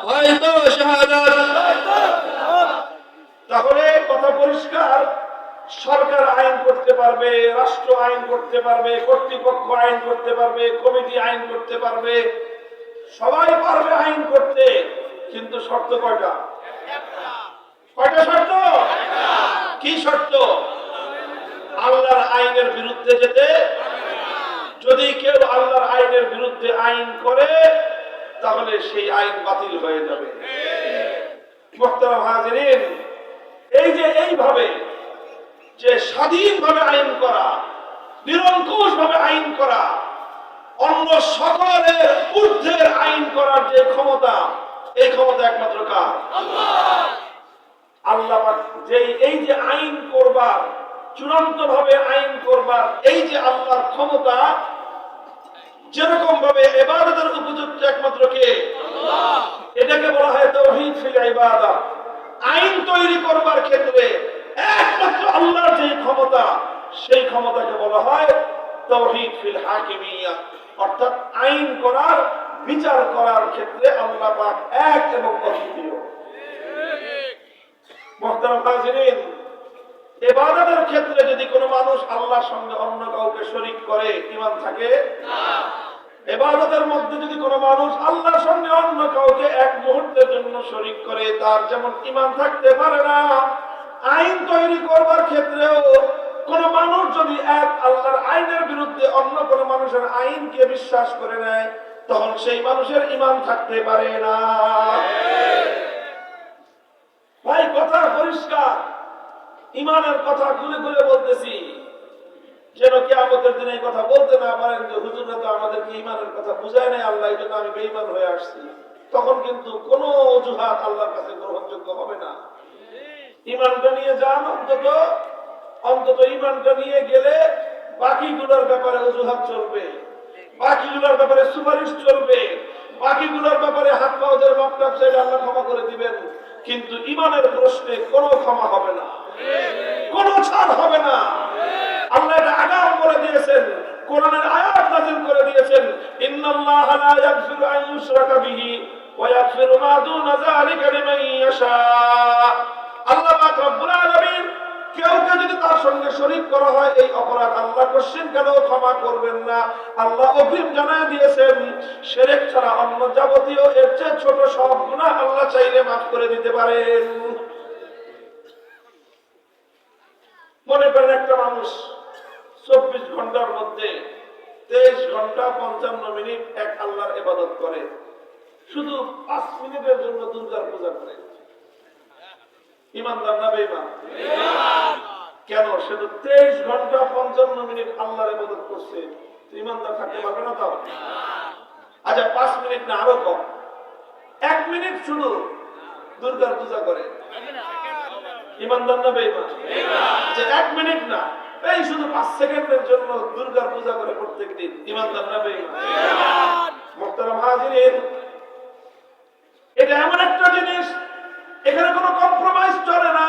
হয়তো শাহাদাত। তাহলে কথা পরিষ্কার, সরকার আইন করতে পারবে, রাষ্ট্র আইন করতে পারবে, কর্তৃপক্ষ আইন করতে পারবে, কমিটি আইন করতে পারবে, সবাই পারবে আইন করতে, কিন্তু শর্ত কয়টা? কয়টা শর্ত? কি শর্ত? আল্লাহর আইনের বিরুদ্ধে যেতে। যদি কেউ আল্লাহর আইনের বিরুদ্ধে আইন করে তাহলে সেই আইন বাতিল হয়ে যাবে। মুহতারাম হাজিরিন, এই যে এইভাবে যে স্বাধীনভাবে আইন করা, নিরঙ্কুশ ভাবে আইন করা, অন্য সকলের ঊর্ধ্বের আইন করার যে ক্ষমতা, এই ক্ষমতা একমাত্র কার? আল্লাহ। এই যে আইন করবার, চূড়ান্ত ভাবে আইন করবার এই যে আল্লাহর ক্ষমতা, যেরকম ভাবে ইবাদতের উপযুক্ত একমাত্র কে? এটাকে বলা হয় তাওহীদ ফিল ইবাদা। আইন তৈরি করবার ক্ষেত্রে একমাত্র আল্লাহর যে ক্ষমতা, সেই ক্ষমতাকে বলা হয় তাওহীদ ফিল হাকিমিয়া, অর্থাৎ আইন করার, বিচার করার ক্ষেত্রে আল্লাহ পাক এক এবং অদ্বিতীয়। মুহতারাম হাজিরিন, ইবাদতের ক্ষেত্রে যদি কোনো মানুষ আল্লাহর সঙ্গে অন্য কাউকে শরীক করে, ঈমান থাকে না। ইবাদতের মধ্যে যদি কোনো মানুষ আল্লাহর সঙ্গে অন্য কাউকে এক মুহূর্তের জন্য শরীক করে, তার যেমন ঈমান থাকতে পারে না। আইন তৈরি করবার ক্ষেত্রেও কোনো মানুষ যদি এক আল্লাহর আইনের বিরুদ্ধে অন্য কোনো মানুষের আইনকে বিশ্বাস করে নেয়, তখন সেই মানুষের ঈমান থাকতে পারে না। ভাই, কথা পরিষ্কার, ঈমানের কথা খুলে খুলে বলতেছি, যেন কিয়ামতের দিনে এই কথা বলতে না পারেন যে হুজুররা তো আমাদেরকে ঈমানের কথা বুঝায় নাই, আল্লাহ এই জন্য আমি বেঈমান হয়ে আসছি। তখন কিন্তু কোনো অজুহাত আল্লাহর কাছে গ্রহণযোগ্য হবে না। ঈমানটা নিয়ে যান, অন্তত ঈমানটা নিয়ে গেলে বাকিগুলোর ব্যাপারে অজুহাত চলবে, বাকিগুলোর ব্যাপারে সুপারিশ চলবে, বাকিগুলোর ব্যাপারে হাত পাওয়ার মাপটাপ চাইলে আল্লাহ ক্ষমা করে দিবেন। কিন্তু ঈমানের প্রশ্নে কোনো ক্ষমা হবে না, কোনো ছাড় হবে না। আল্লাহ এটা আগাম করে দিয়েছেন, কোরআনের আয়াত নাযিল করে দিয়েছেন, ইন্নাল্লাহা লা ইয়াগফিরু আন ইউশরাকা বিহি ওয়া ইয়াগফিরু মা দুনা যালিকা লিমান ইয়াশা। আল্লাহ পাক রব্বুল আলামিন কেউকে যদি তার সঙ্গে শরীক করা হয়, এই অপরাধ আল্লাহ কোশ্চেন কেন ক্ষমা করবেন না। আল্লাহ অগ্রিম জানায় দিয়েছেন, শিরক ছাড়া অন্য যাবতীয় এর চেয়ে ছোট সব গুনাহ আল্লাহ চাইলে মাফ করে দিতে পারেন। মনে করেন একটা মানুষ 24 ঘন্টার মধ্যে 23 ঘন্টা 55 মিনিট এক আল্লাহর ইবাদত করে, শুধু 5 মিনিটের জন্য দুর্গার পূজা করে। ঈমানদার না বেঈমান? কেন? সে তো 23 ঘন্টা 55 মিনিট আল্লাহর ইবাদত করছে, ঈমানদার থাকতে পারবে না? তাও আচ্ছা, 5 মিনিট না, আরো কম, 1 মিনিট শুধু দুর্গার পূজা করে, ঈমানদার না বেঈমান? যে 1 মিনিট না, এই শুধু 5 সেকেন্ডের জন্য দুর্গার পূজা করে প্রত্যেকদিন, ঈমানদার না বেঈমান? মুহতারাম হাজিরিন, এটা এমন একটা জিনিস, এখানে কোনো কম্প্রোমাইজ চলে না।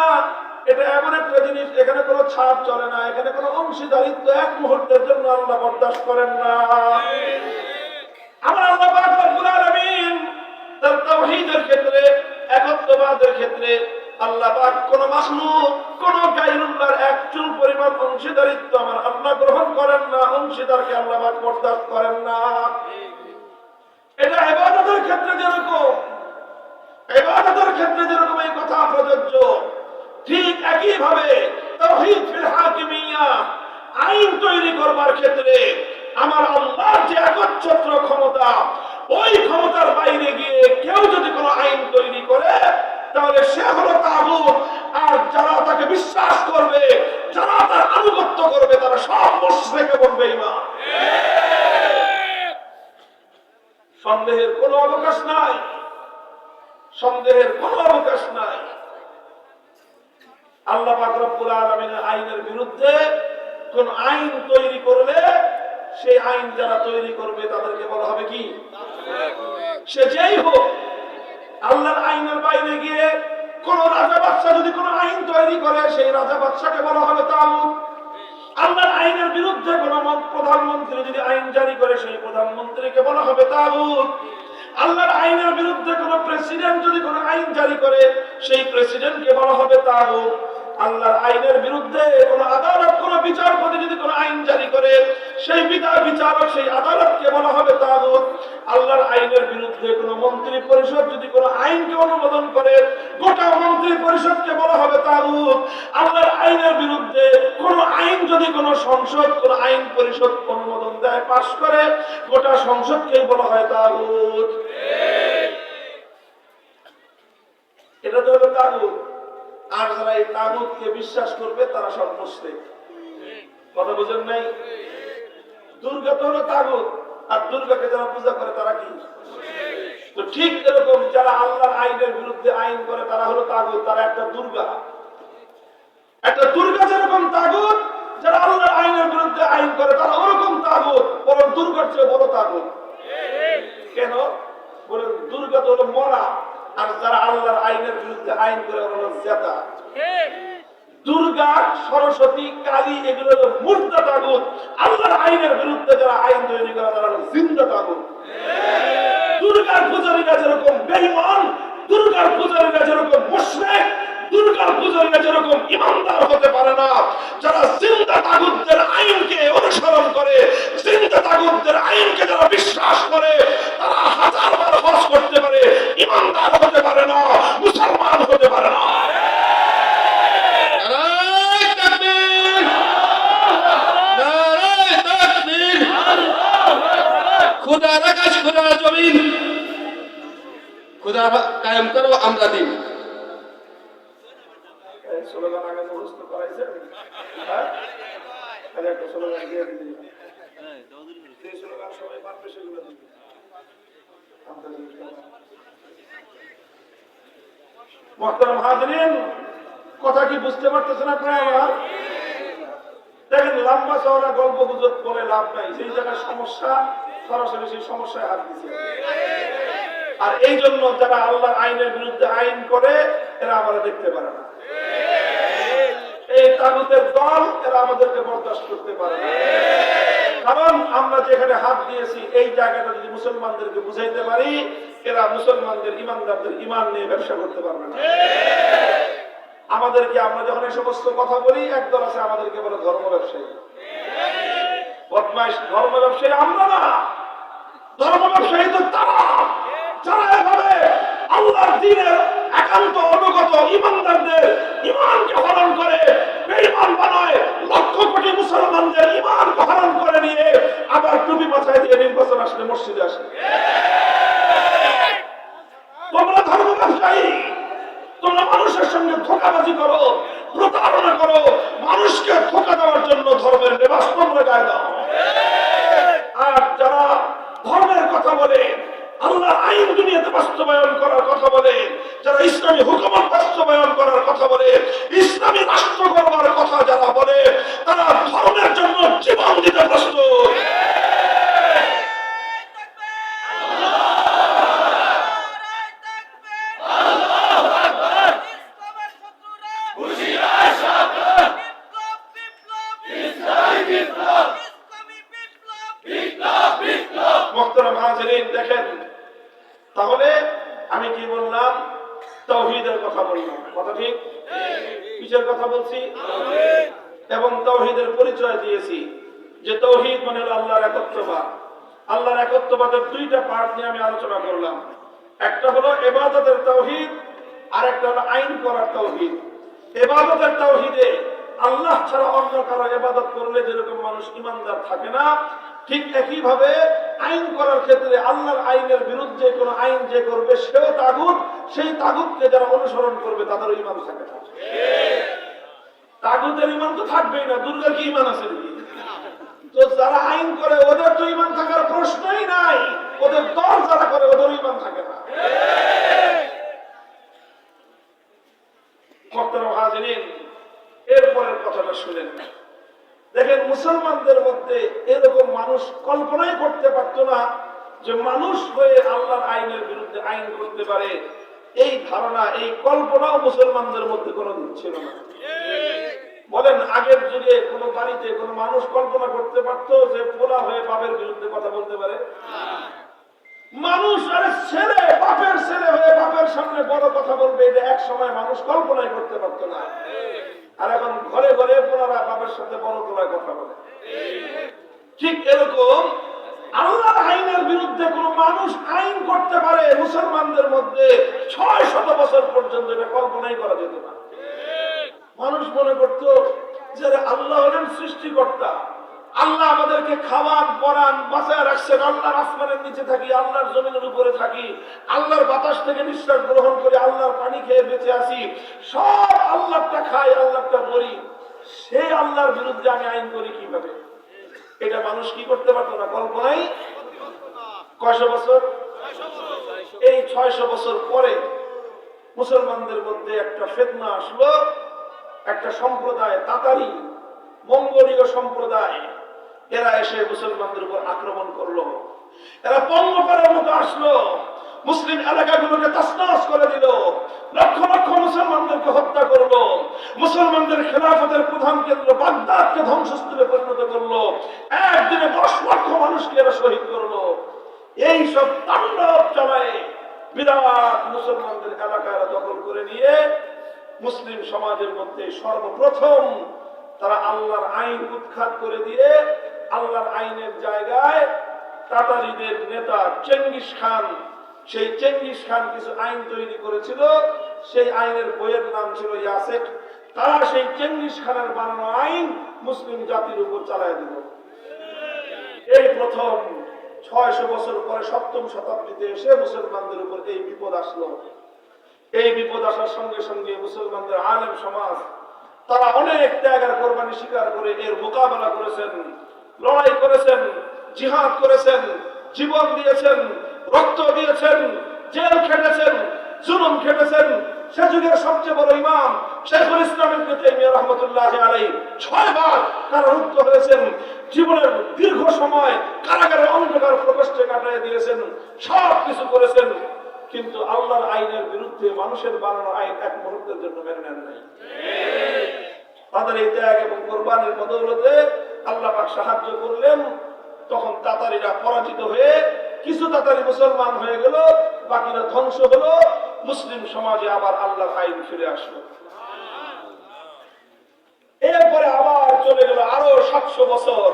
এটা এমন একটা জিনিস, এখানে কোনো ছাড় চলে না, এখানে কোনো অংশীদারিত্ব এক মুহূর্তের জন্য আল্লাহ বরদাস্ত করেন না। আমার আল্লাহ পাক রব্বুল আলামিন তার তাওহীদের ক্ষেত্রে, একত্ববাদের ক্ষেত্রে আল্লাহ পাক কোন মাখলুক, কোন গায়রুল্লাহর এক চুল পরিমাণ অংশীদারিত্ব আমার আল্লাহ গ্রহণ করেন না, অংশীদারকে আল্লাহ পাক বরদাস্ত করেন না। এটা ইবাদতের ক্ষেত্রে যেরকম, ইবাদতের ক্ষেত্রে যেরকম এই কথা প্রযোজ্য, ঠিক একই ভাবে তাওহীদ ফিল হাকিমিয়া, আইন তৈরি করবার ক্ষেত্রে আমার আল্লাহর যে একচ্ছত্র ক্ষমতা, ওই ক্ষমতার বাইরে গিয়ে কেউ যদি কোনো আইন তৈরি করে, তাহলে সে হলো তাগুত। আর যারা তাকে বিশ্বাস করবে, যারা তার আনুগত্য করবে, তারা সব মুশরিক এবং বেঈমান। সন্দেহের কোনো অবকাশ নাই, সন্দেহের কোনো অবকাশ নাই। আল্লাহ পাক রব্বুল আলামিনের আইনের বিরুদ্ধে কোন আইন তৈরি করলে, সেই আইন যারা তৈরি করবে তাদেরকে বলা হবে কি? সে যেই হোক। আল্লাহর আইনের বাইরে গিয়ে কোন রাজা বাদশা যদি কোন আইন তৈরি করে, সেই রাজা বাদশাকে বলা হবে তাগুত। আল্লাহর আইনের বিরুদ্ধে কোন প্রধানমন্ত্রী যদি আইন জারি করে, সেই প্রধানমন্ত্রীকে বলা হবে তাগুত। আল্লাহর আইনের বিরুদ্ধে কোন আইন জারি করে সেই প্রেসিডেন্টকে বলা হবে তাগুত। আল্লাহর আইনের বিরুদ্ধে কোন আদালত কোন বিচারপতি যদি কোন আইন জারি করে সেই বিচারক সেই আদালতকে বলা হবে তাগুত। আল্লাহর আইনের বিরুদ্ধে কোন মন্ত্রী পরিষদ যদি কোন আইনকে অনুমোদন করে গোটা মন্ত্রী পরিষদকে বলা হবে তাগুত। আল্লাহর আইনের বিরুদ্ধে কোন আইন যদি কোন সংসদ কোন আইন পরিষদ অনুমোদন দেয় পাশ করে গোটা সংসদকেই বলা হয় তাগুত। এটা তো হলো তাগুত। আর যারা এই তাগুতকে বিশ্বাস করবে তারা সব মুশরিক। কথা বুঝেন নাই? দুর্গা তো হলো তাগুত, আর দুর্গাকে যারা পূজা করে তারা কি? তো ঠিক এরকম যারা আল্লাহর আইনের বিরুদ্ধে আইন করে তারা হলো তাগুত, তারা একটা দুর্গা। একটা দুর্গা যেরকম তাগুত, যারা আল্লাহর আইনের বিরুদ্ধে আইন করে তারা ওরকম তাগুত, বরং দুর্গার চেয়ে বড় তাগুত। কেন? বলে দুর্গা তো হলো মরা, আর যারা আল্লাহর আইনের বিরুদ্ধে আইন করে হলো জেতা। দুর্গা, সরস্বতী, কালী এগুলো হলো মুর্দা তাগুত। আল্লাহর আইনের বিরুদ্ধে যারা আইন তৈরি করে তারা হলো জিন্দা তাগুত। দুর্গার পূজারীরা যেরকম বেঈমান, দুর্গার পূজারীরা যেরকম মুশরিক, দুর্গার পূজারীরা যেরকম ইমানদার হতে পারে না, যারা জিন্দা তাগুতদের আইনকে অনুসরণ করে, জিন্দা তাগুতদের আইনকে যারা বিশ্বাস করে, তারা হাজারবার হজ করতে পারে, ইমানদার হতে পারে না, মুসলমান হতে পারে না। खुदार आकाश खुदार जमीन खुदा कायम करो আমরা দিন। স্লোগান আগে মুখস্থ করাইছেন? হ্যাঁ, আরে একটা স্লোগান দিয়ে দিন। যে স্লোগান সবাই পারবে সেগুলো দিন। মুহতারাম হাজিরিন, কথা কি বুঝতে পারতেছেন আপনারা? আমার দেখেন, লম্বা চওড়া গল্প গুজব করে লাভ নাই। সেই জায়গায় সমস্যা, সরাসরি সেই সমস্যায় হাত দিচ্ছে। আর এই জন্য যারা আল্লাহর আইনের বিরুদ্ধে আইন করে এরা আমরা দেখতে পারে না। এই তাগুতের দল এরা আমাদেরকে বরদাস্ত করতে পারে না। কারণ আমরা যেখানে হাত দিয়েছি এই জায়গাটা যদি মুসলমানদেরকে বুঝাইতে পারি, এরা মুসলমানদের ইমানদারদের ইমান নিয়ে ব্যবসা করতে পারবে না। আমাদেরকে, আমরা যখন এই সমস্ত কথা বলি, একদল আছে আমাদেরকে বলে ধর্ম ব্যবসায়ী, বদমাইশ। ধর্ম ব্যবসায়ী আমরা না, ধর্ম ব্যবসায়ী তো তারা যারা এভাবে আল্লাহর দ্বীনের একান্ত অনুগত ইমানদারদের ইমানকে হরণ করে বেঈমান বানায়, লক্ষ কোটি মুসলমানদের ইমানকে হরণ করে নিয়ে আবার টুপি মাথায় দিয়ে নির্বাচন আসলে মসজিদে আসে। তোমরা ধর্ম ব্যবসায়ী, তোমরা মানুষের সঙ্গে ধোঁকাবাজি করো, প্রতারণা করো, মানুষকে ধোঁকা দেওয়ার জন্য ধর্মের লেবাস তোমরা গায়ে দাও। আর যারা ধর্মের কথা বলে, আল্লাহর আইন দুনিয়াতে বাস্তবায়ন করার কথা বলে, যারা ইসলামী হুকুমত বাস্তবায়ন করার কথা বলে, ইসলামী রাষ্ট্র গড়বার কথা যারা বলে, তারা ধর্মের জন্য জীবন দিতে প্রস্তুত। মুহতারাম হাজিরিন, দেখেন তাহলে আমি কি বললাম? তাওহীদের কথা বললাম। কথা ঠিক? কিসের কথা বলছি? এবং তাওহীদের পরিচয় দিয়েছি যে তাওহীদ মানে হলো আল্লাহর একত্ববাদ। আল্লাহর একত্ববাদের দুইটা পার্ট নিয়ে আমি আলোচনা করলাম। একটা হলো ইবাদতের তাওহীদ, আর একটা হলো আইন করার তাওহীদ। ইবাদতের তাওহীদে আল্লাহ ছাড়া অন্য কারো ইবাদত করলে যেরকম মানুষ ঈমানদার থাকে না, ঠিক একই ভাবে আইন করার ক্ষেত্রে আল্লাহর আইনের বিরুদ্ধে কোন আইন যে করবে সেও তাগুত, সেই তাগুতকে যারা অনুসরণ করবে তাদের ঈমান থাকে না। তাগুতের ঈমান তো থাকবেই না, দুর্গার কি ঈমান আছে নাকি? তো যারা আইন করে ওদের তো ঈমান থাকার প্রশ্নই নাই, ওদের দল যারা করে ওদের ঈমান থাকে না। মুহতারাম হাজিরিন, এরপরের কথাটা শুনেন। দেখেন, মুসলমানদের মধ্যে এরকম মানুষ কল্পনাই করতে পারতো না যে মানুষ হয়ে আল্লাহর আইনের বিরুদ্ধে আইন করতে পারে। এই ধারণা, এই কল্পনাও মুসলমানদের মধ্যে কোনোদিন ছিল না। বলেন, আগের যুগে কোন বাড়িতে কোন মানুষ কল্পনা করতে পারতো যে পোলা হয়ে বাপের বিরুদ্ধে কথা বলতে পারে? মানুষ, আরে ছেলে বাপের ছেলে হয়ে বাপের সামনে বড় কথা সময় মানুষ কল্পনাই করতে পারতো না। আর এখন ঘরে ঘরে পোলারা বাবার সাথে বড় গলায় কথা বলে। ঠিক এরকম আল্লাহর আইনের বিরুদ্ধে কোন মানুষ আইন করতে পারে মুসলমানদের মধ্যে 600 বছর পর্যন্ত, এটা কল্পনাই করা যেত না। মানুষ মনে করত যে আল্লাহ হলেন সৃষ্টিকর্তা, আল্লাহ আমাদেরকে খাওয়ান পরান বাঁচায় রাখছেন, আল্লাহর আসমানের নিচে থাকি, আল্লাহর জমিনের উপরে থাকি, আল্লাহর বাতাস থেকে নিঃশ্বাস গ্রহণ করে আল্লাহর পানি খেয়ে বেঁচে আছি, সব আল্লাহটা খাই আল্লাহটা করি, সেই আল্লাহর বিরুদ্ধে আমি আইন করি কিভাবে? এটা মানুষ কি করতে পারতো না, কল্পনাই। কয়শো বছর? এই 600 বছর পরে মুসলমানদের মধ্যে একটা ফিতনা আসলো। একটা সম্প্রদায়, তাতারি মঙ্গোলীয় সম্প্রদায়, এরা এসে মুসলমানদের উপর আক্রমণ করলো। এরা পঙ্গপালের মতো আসলো, মুসলিম এলাকাগুলোকে তছনছ করে দিল, লক্ষ লক্ষ মুসলমানদেরকে হত্যা করলো, মুসলমানদের খেলাফতের প্রধান কেন্দ্র বাগদাদকে ধ্বংসস্তূপে পরিণত করলো, একদিনে 10 লক্ষ মানুষকে এরা শহীদ করলো। এই সব তাণ্ডব চালায় বিরাট মুসলমানদের এলাকা এরা দখল করে নিয়ে মুসলিম সমাজের মধ্যে সর্বপ্রথম তারা আল্লাহর আইন উৎখাত করে দিয়ে আল্লাহর আইনের জায়গায় তাতারিদের নেতা চেঙ্গিস খান, সেই চেঙ্গিস খান কিছু আইন তৈরি করেছিল, সেই আইনের বইয়ের নাম ছিল ইয়াসেক। তারা সেই চেঙ্গিস খানের বানানো আইন মুসলিম জাতির উপর চালায় দিল। এই প্রথম 600 বছর পরে 7ম শতাব্দীতে এসে মুসলমানদের উপর এই বিপদ আসলো। এই বিপদ আসার সঙ্গে সঙ্গে মুসলমানদের আলেম সমাজ তারা অনেক ত্যাগ আর কোরবানি স্বীকার করে এর মোকাবেলা করেছেন, লড়াই করেছেন, জিহাদ করেছেন, জীবন দিয়েছেন, রক্ত দিয়েছেন, জেল খেটেছেন, জুলুম খেটেছেন। সে যুগের সবচেয়ে বড় ইমাম শাইখুল ইসলাম ইবনে তাইমিয়া রাহমাতুল্লাহি আলাইহি 6 বার কারারুদ্ধ হয়েছেন, জীবনের দীর্ঘ সময় কারাগারে অন্ধকার প্রকোষ্ঠে কাটিয়ে দিয়েছেন, সব কিছু করেছেন, কিন্তু আল্লাহর আইনের বিরুদ্ধে মানুষের বানানো আইন এক মুহূর্তের জন্য মেনে নেন নাই। তাদের এই ত্যাগ এবং কোরবানির বদৌলতে আল্লাহ পাক সাহায্য করলেন। তখন তাতারিরা পরাজিত হয়ে কিছু তাতারি মুসলমান হয়ে গেল, বাকিরা ধ্বংস হলো, মুসলিম সমাজে আবার আল্লাহর আইন ফিরে আসলো। এরপরে আবার চলে গেল আরো 700 বছর।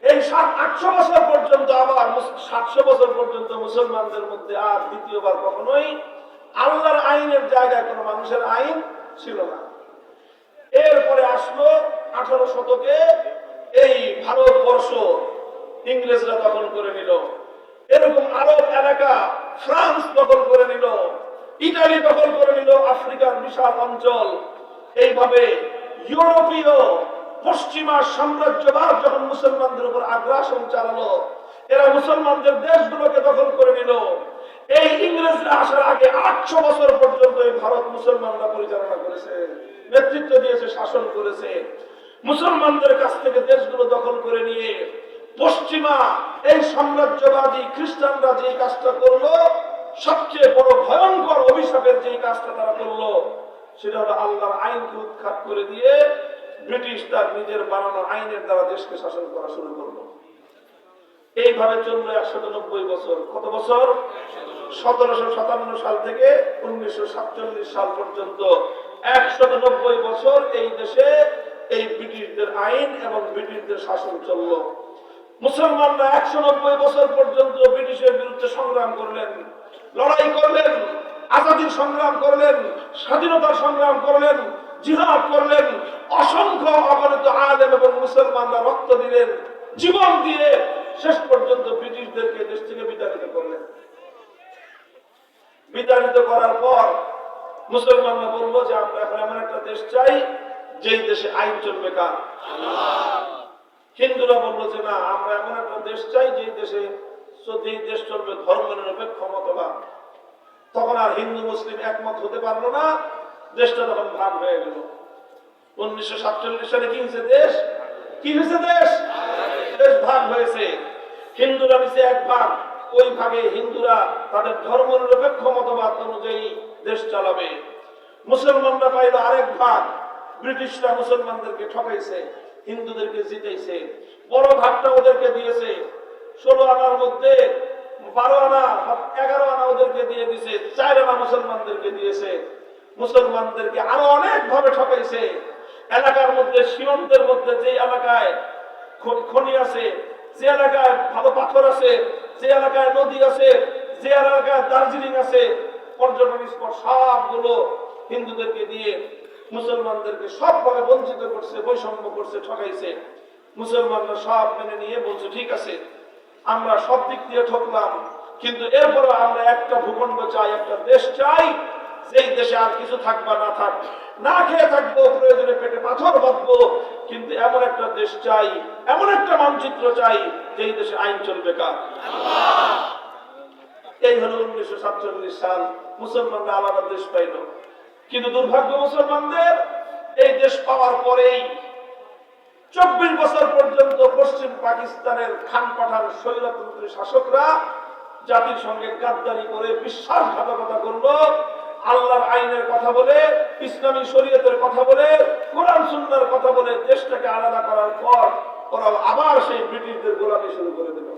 এই 700-800 বছর পর্যন্ত আবার 700 বছর পর্যন্ত মুসলমানদের মধ্যে আর দ্বিতীয়বার কখনোই আল্লাহর আইনের জায়গায় কোনো মানুষের আইন ছিল না। এরপরে আসলো 18 শতকে এই ভারতবর্ষ ইংরেজরা দখল করে নিল, এরকম আরব এলাকা ফ্রান্স দখল করে নিল, ইটালি দখল করে নিল, আফ্রিকার বিশাল অঞ্চল। এইভাবে ইউরোপীয় পশ্চিমা সাম্রাজ্যবাদ যখন মুসলমানদের উপর আগ্রাসন চালালো, এরা মুসলমানদের দেশগুলোকে দখল করে নিল। এই ইংরেজরা আসার আগে 800 বছর পর্যন্ত এই ভারত মুসলমানরা পরিচালনা করেছে, নেতৃত্ব দিয়েছে, শাসন করেছে। মুসলমানদের কাছ থেকে দেশগুলো দখল করে নিয়ে পশ্চিমা এই সাম্রাজ্যবাদী খ্রিস্টানরা যে কাজটা করলো, সবচেয়ে বড় ভয়ঙ্কর অভিশাপের যে কাজটা তারা করলো, সেটা হলো আল্লাহর আইনকে উৎখাত করে দিয়ে ব্রিটিশ তার নিজের বানানো আইনের দ্বারা দেশকে শাসন করা শুরু করলো। এইভাবে চললো 190 বছর। কত বছর? 1757 সাল থেকে 1947 সাল পর্যন্ত 190 বছর এই দেশে এই ব্রিটিশদের আইন এবং ব্রিটিশদের শাসন চললো। মুসলমানরা 190 বছর পর্যন্ত ব্রিটিশের বিরুদ্ধে সংগ্রাম করলেন, লড়াই করলেন, আজাদির সংগ্রাম করলেন, স্বাধীনতার সংগ্রাম করলেন, জিহাদ করলেন। অসংখ্য অগণিত আলেম এবং মুসলমানরা রক্ত দিলেন, জীবন দিয়ে শেষ পর্যন্ত ব্রিটিশদেরকে দেশ থেকে বিতাড়িত করলেন। বিতাড়িত করার পর মুসলমানরা বললো যে আমরা এখন এমন একটা দেশ চাই যেই দেশে আইন চলবে কার? হিন্দুরা বললো যে না, আমরা এমন একটা দেশ চাই যেই দেশ চলবে ধর্ম নিরপেক্ষ মতবাদ। তখন আর হিন্দু মুসলিম একমত হতে পারলো না, দেশটা তখন ভাগ হয়ে গেল। 1947 সালে কি হয়েছে? দেশ ভাগ হয়েছে। হিন্দুরা নিচে এক ভাগ, ওই ভাগে হিন্দুরা তাদের ধর্ম নিরপেক্ষ মতবাদ অনুযায়ী দেশ চালাবে। মুসলমানরা পাইল আরেক ভাগ, ব্রিটিশরা মুসলমানদেরকে ঠকাইছে, হিন্দুদেরকে জিতাইছে, বড় ভাগটা ওদেরকে দিয়েছে। 16 আনার মধ্যে 12 আনা 11 আনা ওদেরকে দিয়ে দিছে, 4 আনা মুসলমানদেরকে দিয়েছে। মুসলমানদেরকে আরো অনেক ভাবে ঠকাইছে। এলাকার মধ্যে, সীমান্তের মধ্যে যে এলাকায় খনি আছে, যে এলাকায় ভালো পাথর আছে, যে এলাকায় নদী আছে, যে এলাকায় দার্জিলিং আছে, পর্যটন স্পট সবগুলো হিন্দুদেরকে দিয়ে মুসলমানদেরকে সবভাবে বঞ্চিত করছে, বৈষম্য করছে, ঠকাইছে। মুসলমানরা সব মেনে নিয়ে বলছে ঠিক আছে, আমরা সব দিক দিয়ে ঠকলাম, কিন্তু এরপরে আমরা একটা ভূখণ্ড চাই, একটা দেশ চাই, যেই দেশে আর কিছু থাকবা না থাক, না খেয়ে থাকবো, প্রয়োজনে পেটে পাথর বাঁধবো, কিন্তু এমন একটা দেশ চাই, এমন একটা মানচিত্র চাই, যেই দেশে আইন চলবে কার। এই হলো 1947 সাল, মুসলমানরা আলাদা দেশ পাইল। কিন্তু দুর্ভাগ্য মুসলমানদের, এই দেশ পাওয়ার পরেই 24 বছর পর্যন্ত পশ্চিম পাকিস্তানের খান পাঠান স্বৈরতন্ত্রী শাসকরা জাতির সঙ্গে গাদ্দারি করে বিশ্বাসঘাতকতা করলো। আল্লাহর আইনের কথা বলে, ইসলামী শরীয়তের কথা বলে, কোরআন সুন্নাহর কথা বলে দেশটাকে আলাদা করার পর ওরা আবার সেই ব্রিটিশদের গোলামি শুরু করে দিল।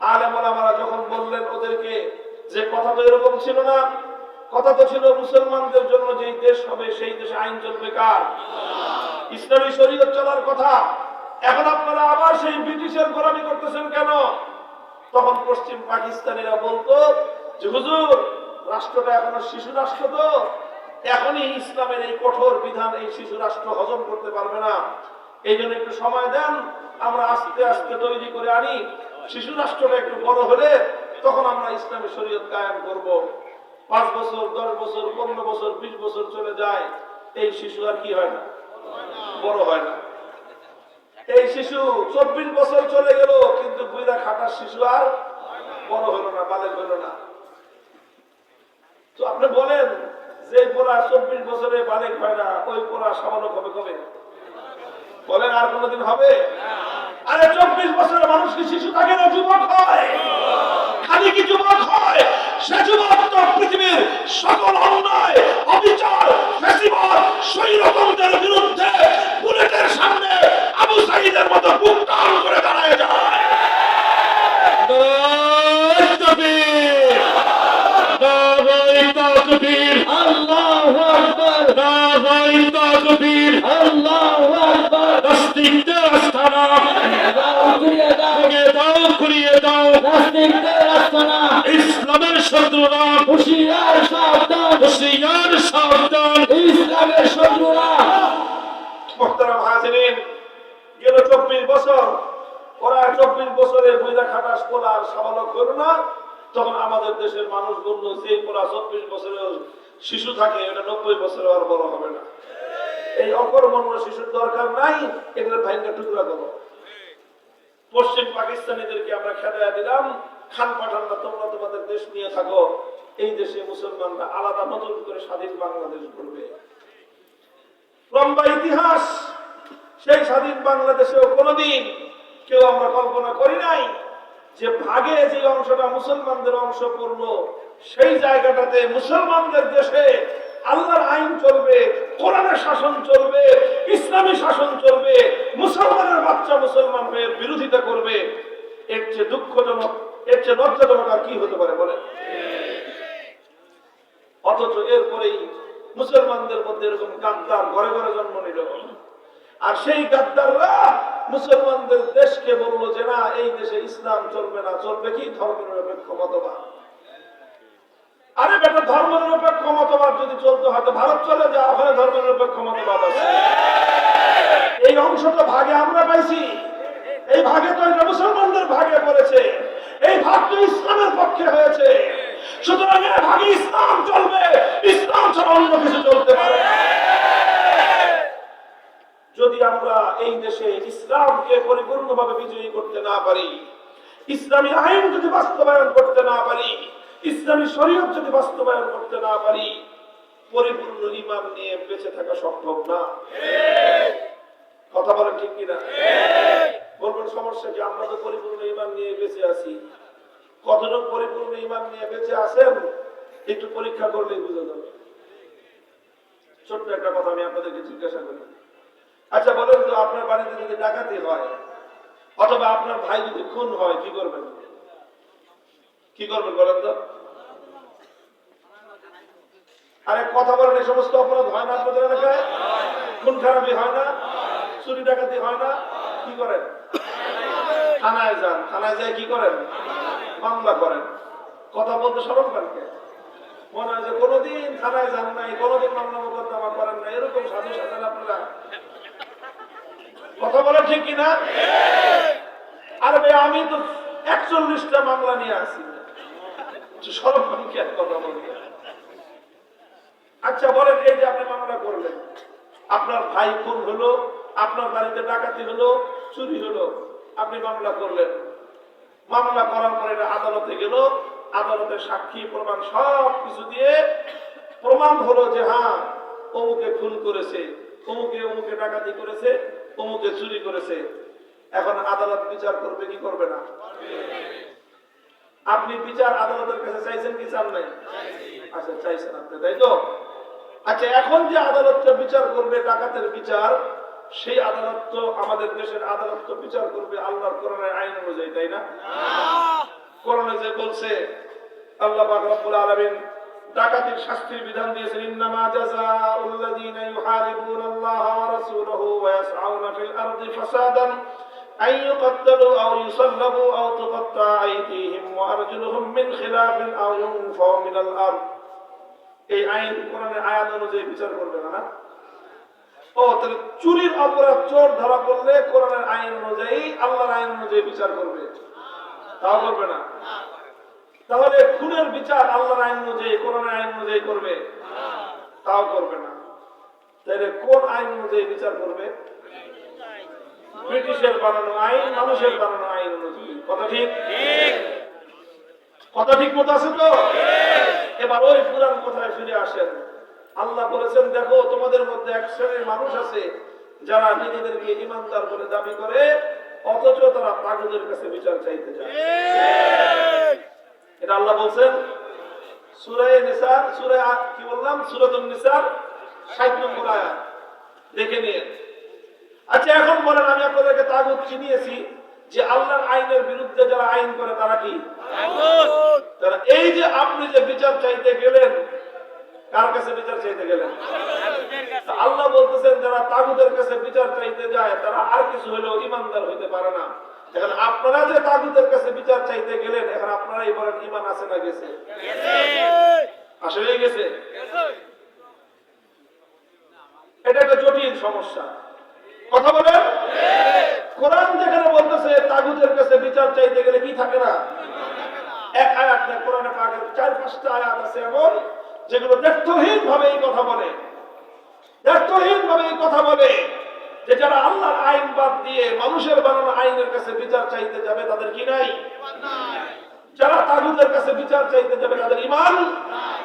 আলেম ওলামারা যখন বললেন ওদেরকে যে কথা তো এরকম ছিল না, কথা তো ছিল মুসলমানদের জন্য যেই দেশ হবে সেই দেশে আইন চলবে কার? ইসলামী শরীয়ত চলার কথা। এখন আপনারা আবার সেই ব্রিটিশের গোলামি করতেছেন কেন? তখন পশ্চিম পাকিস্তানিরা বলতো যে হুজুর, রাষ্ট্রটা এখনো শিশু রাষ্ট্র, তো এখনই ইসলামের এই কঠোর বিধান এই শিশু রাষ্ট্র হজম করতে পারবে না, এই জন্য একটু সময় দেন, আমরা আস্তে আস্তে তৈরি করে আনি, শিশু রাষ্ট্রটা একটু বড় হলে তখন আমরা ইসলামী শরীয়ত কায়েম করব। 5 বছর, 10 বছর, 15 বছর, 20 বছর চলে যায়, এই শিশু আর কি হয় না, বড় হয় না। এই শিশু 24 বছর চলে গেল, কিন্তু বুইড়া খাটার শিশু আর বড় হলো না, বালেক হলো না। তো আপনি বলেন, যে পোড়া 24 বছরে বালেক হয় না, ওই পোড়া সাবালক হবে কবে? বলেন, আর কোনদিন হবে? আরে 24 বছরের মানুষ কি শিশু থাকে না, যুবক হয়? খালি কি যুবক হয়? সে যুবক তো পৃথিবীর সকল অন্যায়, অবিচার, ফ্যাসিবাদ, স্বৈরতন্ত্রের বিরুদ্ধে বুলেটের সামনে আবু সাঈদের মতো বুক টান করে দাঁড়ায় যায়। আল্লাহু আকবার, আল্লাহু আকবার। নাস্তিকদের আস্তানা ঘুরিয়ে দাও, নাস্তিকদের আস্তানা, ইসলামের শত্রুরা হুঁশিয়ার সাবধান, ইসলামের শত্রুরা। মুহতারাম হাজিরিন, গেল 24 বছর, ওরা 24 বছরে বুইড়া খাটাস পোলা আর সাবালক হলো না। তখন আমাদের দেশের মানুষ বললো, যে পোলা 24 বছরেও শিশু থাকে, এটা 90 বছরে আর বড় হবে না। এই অকর্মণ্য শিশুর দরকার নাই, এগুলো ভাইঙ্গা টুকরা করো। পশ্চিম পাকিস্তানিদেরকে আমরা খেদায়া দিলাম, খান পাঠানরা তোমরা তোমাদের দেশ নিয়ে থাকো, এই দেশে মুসলমানরা আলাদা নতুন করে স্বাধীন বাংলাদেশ করবে। লম্বা ইতিহাস, সেই স্বাধীন বাংলাদেশেও কোনোদিন কেউ আমরা কল্পনা করি নাই যে ভাগে যে অংশটা মুসলমানদের অংশ পড়লো, সেই জায়গাটাতে মুসলমানদের দেশে আল্লাহর আইন চলবে, কোরআনের শাসন চলবে, ইসলামী শাসন চলবে, মুসলমানের বাচ্চা মুসলমান হয়ে বিরোধিতা করবে। এর চেয়ে দুঃখজনক, এর চেয়ে লজ্জাজনক আর কি হতে পারে বলে? অথচ এরপরেই মুসলমানদের মধ্যে এরকম গাদ্দার ঘরে ঘরে জন্ম নিল। আর সেই গাদ্দাররা মুসলমানদের দেশকে বললো যে না, এই দেশে ইসলাম চলবে না, চলবে কি ধর্মনিরপেক্ষ মতবাদ। আরে বেটা, ধর্মনিরপেক্ষ মতবাদ যদি চলতে হয় তো ভারত চলে যাও, ওখানে ধর্মনিরপেক্ষ মতবাদ আছে। এই অংশটা ভাগে আমরা পাইছি, এই ভাগে তো এটা মুসলমানদের ভাগে পড়েছে, এই ভাগ তো ইসলামের পক্ষে হয়েছে। সুতরাং এই ভাগে ইসলাম চলবে, ইসলাম ছাড়া অন্য কিছু চলতে পারে না। যদি আমরা এই দেশে ইসলামকে পরিপূর্ণভাবে বিজয়ী করতে না পারি, ইসলামী আইন যদি বাস্তবায়ন করতে না পারি, ইসলামী শরীয়ত যদি বাস্তবায়ন করতে না পারি, পরিপূর্ণ ঈমান নিয়ে বেঁচে থাকা সম্ভব না। কথা বলেন ঠিক কিনা? বলবেন সমস্যা কি? আমরা তো পরিপূর্ণ ঈমান নিয়ে বেঁচে আছি। কতটুকু পরিপূর্ণ ঈমান নিয়ে বেঁচে আছেন একটু পরীক্ষা করলেই বুঝা যাবে। ছোট্ট একটা কথা আমি আপনাদেরকে জিজ্ঞাসা করি, আচ্ছা বলেন তো, আপনার বাড়িতে যদি ডাকাতি হয় অথবা আপনার ভাই যদি খুন হয়, কি করবেন? কি করবেন বলেন তো? আরে কথা বলেন, এই সমস্ত অপরাধ হয় না আপনাদের এলাকায়? খুন খারাপি হয় না? চুরি ডাকাতি হয় না? কি করেন? থানায় যান, থানায় যায় কি করেন? মামলা করেন। কথা বলতে শরম কানকে? মনে হয় যে কোনোদিন থানায় যান নাই, কোনোদিন মামলা মোকদ্দমা করেন না, এরকম সাধু সাধেন আপনারা। কথা বলেন ঠিক কিনা? আরে ভাই, আমি তো 41টা মামলা নিয়ে আসি, শরম কানকে এক কথা বলতে। আচ্ছা বলেন, এই যে আপনি মামলা করলেন, আপনার ভাই খুন হলো, আপনার বাড়িতে ডাকাতি হলো, চুরি হলো, আপনি মামলা করলেন। মামলা করার পরে এটা আদালতে গেল, আদালতের সাক্ষী প্রমাণ সব কিছু দিয়ে প্রমাণ হলো যে হ্যাঁ, অমুকে খুন করেছে, অমুকে ডাকাতি করেছে, অমুকে চুরি করেছে। এখন আদালত বিচার করবে কি করবে না? আপনি বিচার আদালতের কাছে চাইছেন কি চান নাই? আচ্ছা, চাইছেন আপনি, তাই তো? আচ্ছা, এখন যে আদালতটা বিচার করবে ডাকাতের বিচার, সেই আদালত তো আমাদের দেশের আদালত তো বিচার করবে আল্লাহর কোরআনের আইন অনুযায়ী, তাই না? কোরআনে যে বলছে, আল্লাহ পাক রব্বুল আলামিন ডাকাতির শাস্তির বিধান দিয়েছেন, ইন্নামা জাযাউল লাযিনা ইউহারিবুনাল্লাহা ওয়া রাসূলাহু ওয়া ইয়াসআউনা ফিল আরদি ফাসাদান আন ইউকাত্তালু আও ইউসাল্লাবু আও তুকাত্তা আইদিহিম ওয়া আরজুলুহুম মিন খিলাফিন আও ইউনফাউ মিনাল আরদ। এই আইন কোরআনের আয়াত অনুযায়ী বিচার করবে না? ও তাহলে চুরির অপরাধ চোর ধরা পড়লে কোরআনের আইন অনুযায়ী, আল্লাহর আইন অনুযায়ী বিচার করবে? তাও করবে না। তাহলে খুনের বিচার আল্লাহর আইন অনুযায়ী, কোরআনের আইন অনুযায়ী করবে? তাও করবে না। তাহলে কোন আইন অনুযায়ী বিচার করবে? ব্রিটিশের বানানো আইন, মানুষের বানানো আইন অনুযায়ী। কথা ঠিক? কথা ঠিক মতো আছে তো? এবার ওই পুরান কথায় ফিরে আসেন। আল্লাহ বলেছেন, দেখো তোমাদের মধ্যে এক শ্রেণীর মানুষ আছে যারা নিজেদেরকে ইমানদার বলে দাবি করে, অথচ তারা তাগুতের কাছে বিচার চাইতে যায়। এটা আল্লাহ বলছেন সূরা নিসা, কি বললাম, সূরাতুন নিসার 60 নম্বর আয়াত, দেখে নিয়ে। আচ্ছা, এখন বলেন, আমি আপনাদেরকে তাগুত চিনিয়েছি যে আল্লাহর আইনের বিরুদ্ধে যারা আইন করে তারা কি? তারা। এই যে আপনি যে বিচার চাইতে গেলেন, কার কাছে বিচার চাইতে গেলেন? আল্লাহ বলতেছেন যারা তাগুতের কাছে বিচার চাইতে যায় তারা আর কিছু হলেও ইমানদার হইতে পারে না। এখন আপনারা যে তাগুতের কাছে বিচার চাইতে গেলেন, এখন আপনারাই বলেন ঈমান আছে না গেছে? আসলেই গেছে। এটা একটা জটিল সমস্যা। কথা বলেন। কোরআন যেখানে বলতেছে তাগুতের কাছে বিচার চাইতে গেলে কি থাকে না? এক আয়াত না, কোরআনে পাকের 4-5টা আয়াত আছে এমন যেগুলো দ্ব্যর্থহীন ভাবে এই কথা বলে, দ্ব্যর্থহীন ভাবে এই কথা বলে যে যারা আল্লাহর আইন বাদ দিয়ে মানুষের বানানো আইনের কাছে বিচার চাইতে যাবে তাদের কি নাই? যারা তাগুতের কাছে বিচার চাইতে যাবে তাদের ঈমান নাই।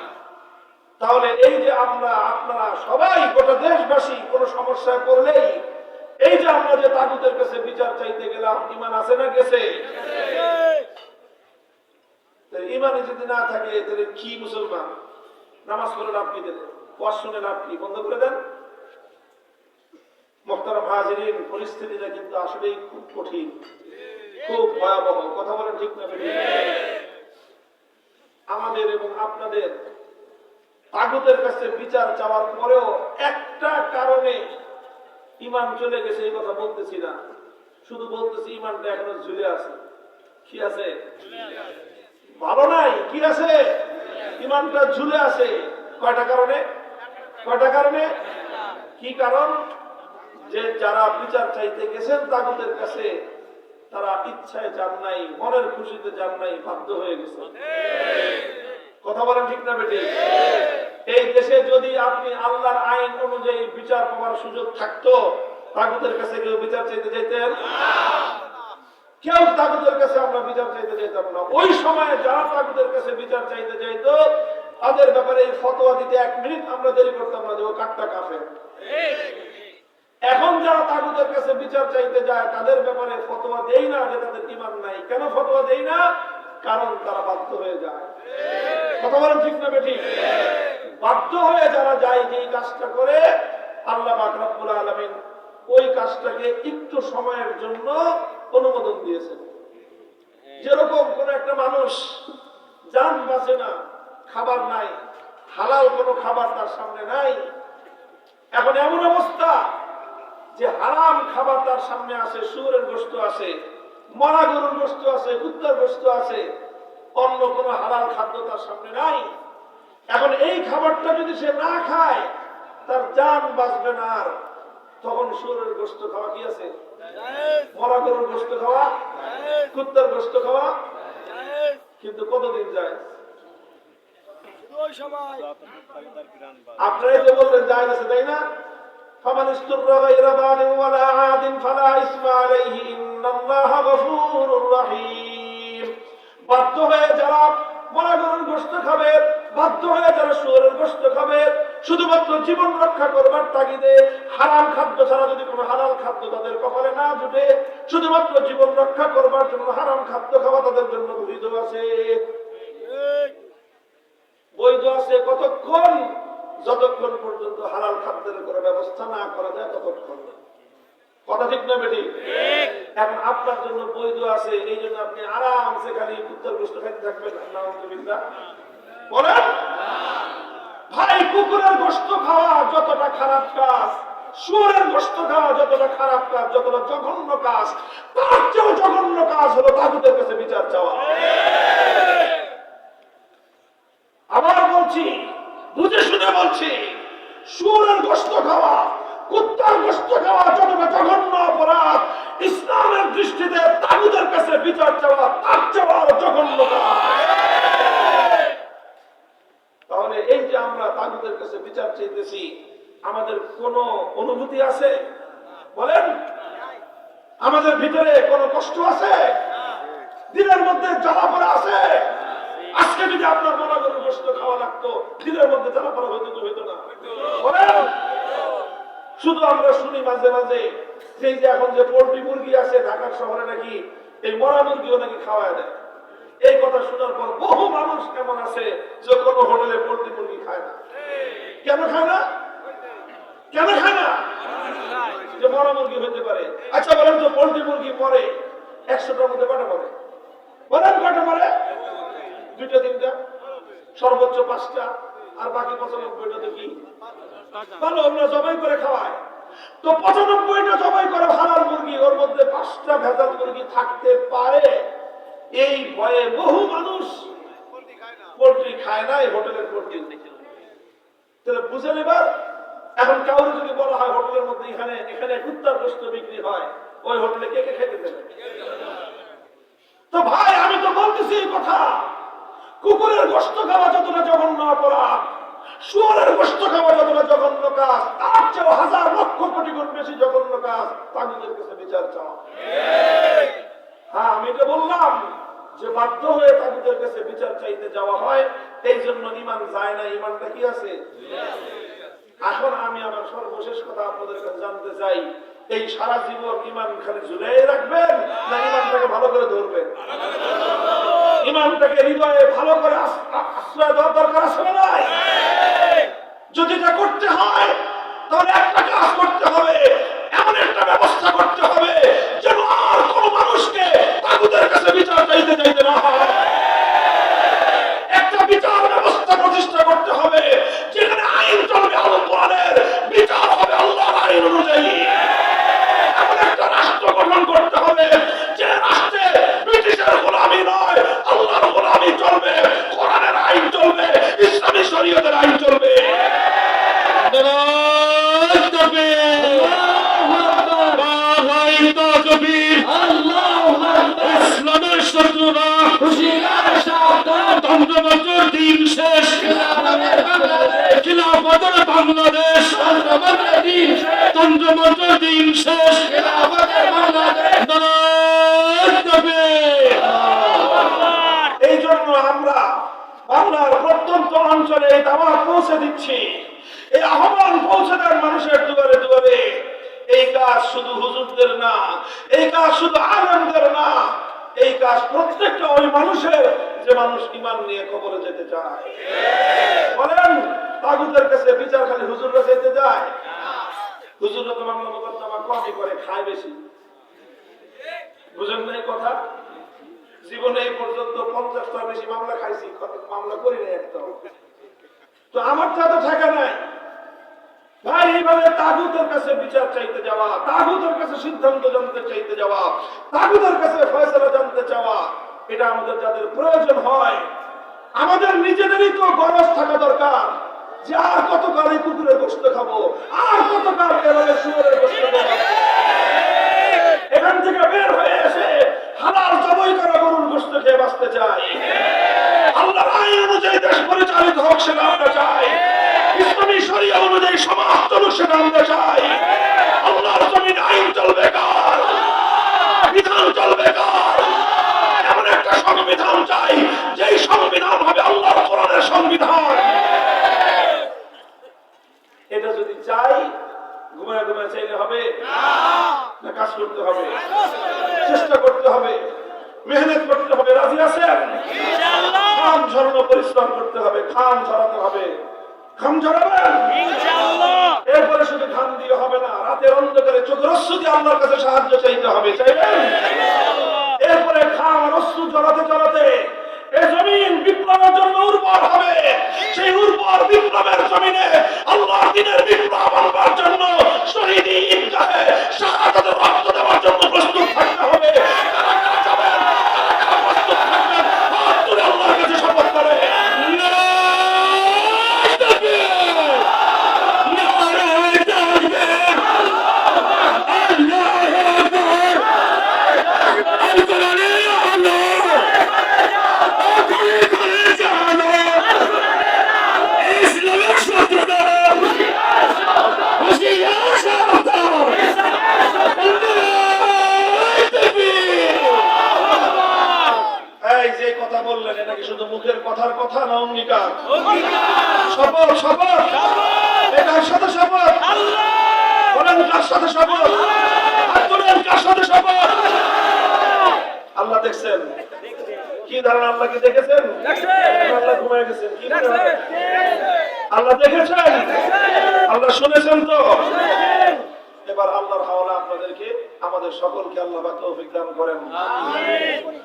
তাহলে এই যে আমরা, আপনারা সবাই, গোটা দেশবাসী কোন সমস্যায় পড়লেই এই যে আমরা যে তাগুতের কাছে বিচার চাইতে গেলাম, ঈমান আছে না গেছে? ঈমানে যদি না থাকে তাহলে কি মুসলমান? নামাজ পড়ে লাভ কি? দেন ওয়াজ শুনে লাভ কি? বন্ধ করে দেন। মুহতারাম হাজিরিন, পরিস্থিতিটা কিন্তু আসলেই খুব কঠিন, খুব ভয়াবহ। কথা বলেন ঠিক না? আমাদের এবং আপনাদের তাগুতের কাছে বিচার চাওয়ার পরেও একটা কারণে ঈমান চলে গেছে, এই কথা বলতেছি না, শুধু বলতেছি ঈমানটা এখনো ঝুলে আছে। কি আছে? ভালো নাই। কি আছে? ঈমানটা ঝুলে আছে। কয়টা কারণে? কয়টা কারণে? কি কারণ? যে যারা বিচার চাইতে গেছেন তাগুতের কাছে, তারা ইচ্ছায় যান নাই, মনের খুশিতে যান নাই, বাধ্য হয়ে গেছে। কথা বলেন ঠিক না বেটি? এই দেশে যদি আপনি আল্লাহর আইন অনুযায়ী বিচার পাওয়ার সুযোগ থাকতো, তাগুতের কাছে কেউ বিচার চাইতে যেতেন? কেউ তাগুতের কাছে আমরা বিচার চাইতে যেতাম না। ওই সময়ে যারা তাগুতের কাছে বিচার চাইতে যেত তাদের ব্যাপারে এই ফতোয়া দিতে 1 মিনিট আমরা দেরি করতাম না যে ও কাটটা কাফের। এখন যারা তাগুতের কাছে বিচার চাইতে যায় তাদের ব্যাপারে ফতোয়া দেই না যে তাদের ঈমান নাই। কেন ফতোয়া দেই না? কারণ তারা বাধ্য হয়ে যায়। কথা বলেন ঠিক না বেঠি? বাধ্য হয়ে যারা যায়, যে কাজটা করে, আল্লাহ পাক রব্বুল আলামিন ওই কাজটাকে একটু সময়ের জন্য অনুমোদন দিয়েছেন। যেরকম কোন একটা মানুষ জান বাঁচে না, খাবার নাই, হালাল কোনো খাবার তার সামনে নাই। এখন এমন অবস্থা যে হারাম খাবার তার সামনে আসে, শুয়োরের গোশত আছে, মরা গরুর গোশত আছে, কুত্তার গোশত আছে, অন্য কোনো হালাল খাদ্য তার সামনে নাই। এখন এই খাবারটা যদি সে না খায় তার জান বাঁচবে না। আর তখন শুয়োরের গোশত খাওয়া কি আছে? মরা গরুর গোশত খাওয়া, কুত্তার গোশত খাওয়া। কিন্তু কতদিন যায়? আপনারাই তো বললেন যায় আছে, তাই না? فمن استر غير باغ ولا عاد فلا إثم عليه إن الله غفور رحيم। বাধ্য হয়ে যারা মরা গরুর গোশত খাবে, বাধ্য হয়ে যারা শুয়োরের গোশত খাবে, শুধুমাত্র জীবন রক্ষা করবার তাগিদে হারাম খাদ্য ছাড়া যদি কোনো হালাল খাদ্য তাদের কপালে না জুটে, শুধুমাত্র জীবন রক্ষা করবার জন্য হারাম খাদ্য খাওয়া তাদের জন্য বৈধ আছে। বৈধ আছে কতক্ষণ? যতক্ষণ পর্যন্ত হালাল খাদ্যের কোনো ব্যবস্থা না করা যায় ততক্ষণ। কথা ঠিক না বেটি? এখন আপনার জন্য বৈধ আছে, এই জন্য আপনি আরামসে খালি কুত্তার গোশত খাইতে থাকবেন। আলহামদুলিল্লাহ বলেন ভাই, কুকুরের গোশত খাওয়া যতটা খারাপ কাজ, শুয়োরের গোশত খাওয়া যতটা খারাপ কাজ, যতটা জঘন্য কাজ, তার চেয়েও জঘন্য কাজ হলো তাগুতের কাছে বিচার চাওয়া। আবার বলছি, বুঝে শুনে বলছি, শুয়োরের গোশত খাওয়া, কুত্তার গোশত খাওয়া যতটা জঘন্য অপরাধ, ইসলামের দৃষ্টিতে তাগুতের কাছে বিচার চাওয়া তার চেয়েও আরো জঘন্য কাজ। তাহলে এই যে আমরা তাগুতের কাছে বিচার চাইতেছি, আমাদের কোনো অনুভূতি আছে? বলেন, আমাদের ভিতরে কোনো কষ্ট আছে? দিনের মধ্যে জ্বালাপোড়া আছে? আজকে যদি আপনার মনে গরুর গোশত খাওয়া লাগতো, দিনের মধ্যে জ্বালাপোড়া হইতো তো হইতো না? বলেন। শুধু আমরা শুনি মাঝে মাঝে যে এখন যে পোল্ট্রি মুরগি আছে ঢাকার শহরে নাকি এই মরা মুরগিও নাকি খাওয়ায় দেয়। এই কথা শোনার পর বহু মানুষ এমন আছে যে কোনো হোটেলে পোল্ট্রি মুরগি খায় না। কেন খায় না? কেন খায় না? যে মরা মুরগি হইতে পারে। আচ্ছা বলেন তো, পোল্ট্রি মুরগি মরে 100টার মধ্যে কটা মরে? বলেন কটা মরে? 2টা 3টা, সর্বোচ্চ 5টা, আর বাকি 95টা তো কি ভালো আমরা জবাই করে খাওয়াই। তো 95টা জবাই করে হালাল মুরগি, ওর মধ্যে 5টা ভেজাল মুরগি থাকতে পারে, এই ভয়ে বহু মানুষ পোল্ট্রি খায় না, এই হোটেলের পোল্ট্রি। তাহলে বুঝে নেবার, এখন কাউরে যদি বলা হয় হোটেলের মধ্যে এখানে এখানে কুত্তার গোশত বিক্রি হয়, ওই হোটেলে কে কে খেতে দেবে? তো ভাই আমি তো বলতেছি এই কথা, কুকুরের গোশত খাওয়া যতটা জঘন্য অপরাধ, শুয়োরের গোশত খাওয়া যতটা জঘন্য কাজ, তার চেয়েও 1000 লক্ষ কোটি গুণ বেশি জঘন্য কাজ তাগুতের কাছে বিচার চাওয়া। হ্যাঁ, আমি এটা বললাম যে বাধ্য হয়ে তাগুতের কাছে বিচার চাইতে যাওয়া হয়, এই জন্য ঈমান যায় না। ঈমানটা কি আছে? এখন আমি আমার সর্বশেষ কথা আপনাদের কাছে জানতে চাই, এই সারা জীবন ঈমান খালি ঝুলিয়ে রাখবেন না ঈমানটাকে ভালো করে ধরবেন? ঈমানটাকে হৃদয়ে ভালো করে আশ্রয় দেওয়ার দরকার আছে না নাই? যদি এটা করতে হয় তাহলে একটা কাজ করতে হবে, এমন একটা ব্যবস্থা করতে হবে যেন আর কোন মানুষকে তাগুতের কাছে বিচার চাইতে চাইতে না হয়। একটা বিচার ব্যবস্থা প্রতিষ্ঠা করতে হবে যেখানে আইন চলবে আল্লাহর কোরআনের, বিচার হবে আল্লাহর আইন অনুযায়ী। এমন একটা রাষ্ট্র গঠন করতে হবে যে রাষ্ট্রে ব্রিটিশের গোলামি নয়, আল্লাহর গোলামি চলবে, কোরআনের আইন চলবে, ইসলামী শরীয়তের আইন চলবে। ইসলামের শত্রুরা তন্ত্রমন্ত্রের দিন শেষ, খিলাফতের বাংলাদেশ, তন্ত্রমন্ত্রের দিন শেষ। এই জন্য আমরা বাংলার প্রত্যন্ত অঞ্চলে এই দাওয়াত পৌঁছে দিচ্ছি, এই আহ্বান পৌঁছে দেন মানুষের দুয়ারে দুয়ারে। এই কাজ শুধু হুজুরদের না, এই কাজ শুধু আলেমদের না, এই কাজ প্রত্যেকটা ওই মানুষের যে মানুষ ঈমান নিয়ে কবরে যেতে চায়। বলেন, তাগুতের কাছে বিচার খালি হুজুররা যেতে যায়? হুজুররা তো মামলা মোকদ্দমা কমই করে, খায় বেশি। বুঝেন না এই কথা? জীবনে এই পর্যন্ত 50টার বেশি মামলা খাইছি, মামলা করি নাই একদম। তো আমার তো ঠেকা নাই ভাই। এইভাবে তাগুতের কাছে বিচার চাইতে যাওয়া, তাগুতের কাছে সিদ্ধান্ত জানতে চাইতে যাওয়া, তাগুতের কাছে ফয়সালা জানতে চাওয়া, এটা আমাদের যাদের প্রয়োজন হয়, আমাদের নিজেদেরই তো গরজ থাকা দরকার যে আর কতকাল এই কুকুরের গোশত খাবো, আর কতকাল এভাবে শুয়োরের গোশত খাবো। এখান থেকে বের হয়ে এসে হালাল জবাই করা গরুর গোশত খেয়ে বাঁচতে চাই। আল্লাহর আইন অনুযায়ী দেশ পরিচালিত হোক, সেটা আমরা চাই। ইসলামী শরিয়া অনুযায়ী সমাজ চলুক, সেটা আমরা চাই। আল্লাহর জমিনে আইন চলবে কার, বিধান চলবে কার, এমন একটা সংবিধান চাই যেই সংবিধান হবে আল্লাহর কোরআনের সংবিধান। এটা যদি চাই, ঘুমায় ঘুমায় চাইলে হবে না, কাজ করতে হবে, চেষ্টা করতে হবে, মেহনত করতে হবে। রাজি আছেন? খাম ঝরানো পরিশ্রম করতে হবে, খাম ঝরাতে হবে। খাম ঝরাবেন ইনশাআল্লাহ। এরপরে শুধু খাম দিয়ে হবে না, রাতের অন্ধকারে চোখের অশ্রু দিয়ে আল্লাহর কাছে সাহায্য চাইতে হবে। চাইবেন ইনশাআল্লাহ? এরপরে খাম আর অশ্রু ঝরাতে ঝরাতে এই জমিন বিপ্লবের জন্য উর্বর হবে। সেই উর্বর বিপ্লবের জমিনে আল্লাহর দ্বীনের বিপ্লব আনবার জন্য শহীদি ঈদগাহে শাহাদাতের রক্ত দেওয়ার জন্য প্রস্তুত থাকতে হবে। কারা কারা যাবেন, কারা কারা প্রস্তুত থাকবেন, হাত তুলে আল্লাহর কাছে শপথ করে। এই যে কথা বললেন, এটা কি শুধু মুখের কথার কথা না অঙ্গীকার? শপথ, শপথ। এটার সাথে শপথ। বলেন কার সাথে শপথ? আর বলেন কার সাথে শপথ? আল্লাহ দেখছেন কি ধারণা? আল্লাহ কি দেখেছেন? আল্লাহ ঘুমায় গেছেন? কি আল্লাহ দেখেছেন? আল্লাহ শুনেছেন তো? এবার আল্লাহর হাওলা আপনাদেরকে, আমাদের সকলকে আল্লাহ পাক তৌফিক দান করেন।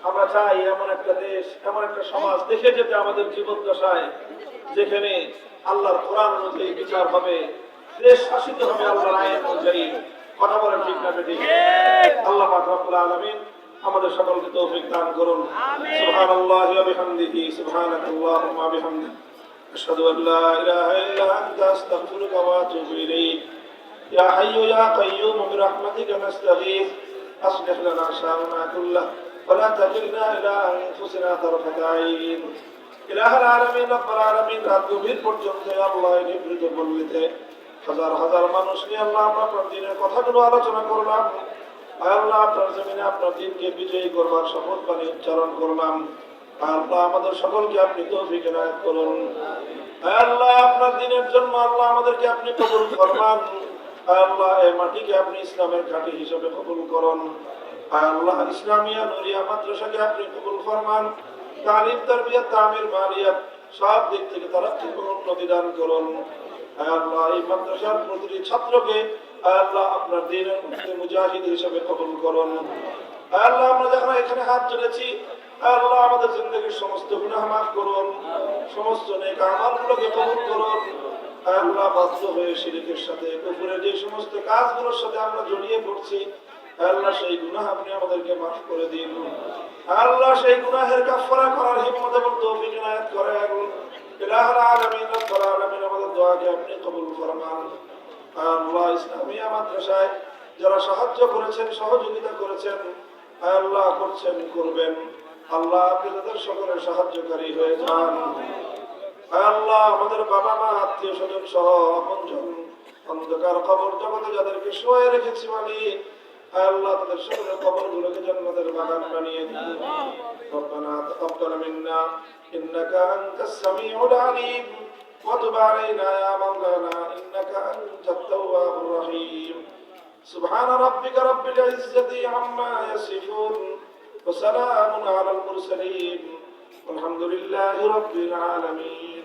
আমরা চাই এমন একটা দেশ, এমন একটা সমাজ দেখে যেতে আমাদের জীবন দশায়, যেখানে আল্লাহর কোরআন অনুযায়ী বিচার হবে, দেশ শাসিত হবে আল্লাহর আইন অনুযায়ী। কথা বলেন ঠিক না বেঠিক? আল্লাহ পাক রব্বুল আলামিন আমাদের সকলকে তৌফিক দান করুন। সুবহানাল্লাহি ওয়া বিহামদিহি, সুবহানাকাল্লাহুম্মা ওয়া বিহামদিকা, আশহাদু আল লা ইলাহা ইল্লা আনতা, আস্তাগফিরুকা ওয়া আতুবু ইলাইক। يا حي يا قيوم برحمتك نستغيث أصلح لنا شأننا كله ولا تكلنا إلى أنفسنا طرفة عين إله العالمين رب العالمين রাত গভীর পর্যন্ত আল্লাহ নিবৃত বললিতে হাজার হাজার মানুষ নিয়ে আল্লাহ আমরা আপনার দ্বীনের কথাগুলো আলোচনা করলাম। আল্লাহ আপনার জমিনে আপনার দ্বীনকে বিজয়ী করবার শপথ বাণী উচ্চারণ করলাম। আল্লাহ আমাদের সকলকে আপনি তৌফিক এনায়েত করুন। আল্লাহ আপনার দ্বীনের জন্য আল্লাহ আমাদেরকে আপনি কবুল ফরমান। আল্লাহ এই মাটিকে আপনি ইসলামের ঘাঁটি হিসেবে কবুল করুন। আল্লাহ ইসলামিয়া নুরিয়া মাদ্রাসাকে আপনি কবুল ফরমান। তালিম তারবিয়াত তামির মালিয়াত সব দিক থেকে তারাক্কি ও উন্নতি দান করুন। আল্লাহ এই মাদ্রাসার প্রতিটি ছাত্রকে আল্লাহ আপনার দ্বীনের মধ্যে মুজাহিদ হিসেবে কবুল করুন। আল্লাহ আমরা যখন এখানে হাত তুলেছি, আল্লাহ আমাদের জিন্দেগীর সমস্ত গুনাহ মাফ করুন, সমস্ত নেক আমলগুলোকে কবুল করুন। আল্লাহ বাধ্য হয়ে শিরকের সাথে, কুফরের যে সমস্ত কাজগুলোর সাথে আমরা জড়িয়ে পড়ছি, আল্লাহ সেই গুনাহ আপনি আমাদেরকে মাফ করে দিন। আল্লাহ সেই গুনাহের কাফারা করার হিম্মত এবং তৌফিক ইনায়েত করেন। ইলাহুল আলামিন রব্বুল আলামিন আমাদের দোয়াকে আপনি কবুল ফরমান। আল্লাহ ইসলামিয়া মাদ্রাসায় যারা সাহায্য করেছেন, সহযোগিতা করেছেন, আল্লাহ করছেন, করবেন, আল্লাহ আপনি তাদের সকলের সাহায্যকারী হয়ে যান। আল্লাহ আমাদের বাবা মা আত্মীয় স্বজন সহ আপনজন অন্ধকার কবর জগতে যাদেরকে শোয়ে রেখেছি মালিক, আল্লাহ তাদের সকলের কবরগুলোকে জান্নাতের বাগান বানিয়ে দিন। রব্বানা তাকাব্বাল মিন্না ইন্নাকা আনতাস সামিউল আলিম ওয়া তুব আলাইনা ইয়া মাওলানা ইন্নাকা আনতাত তাওয়াবুর রহিম। সুবহানা রাব্বিকা রাব্বিল ইজ্জাতি আম্মা ইয়াসিফুন ওয়া সালামুন আলাল মুরসালিন والحمد لله رب العالمين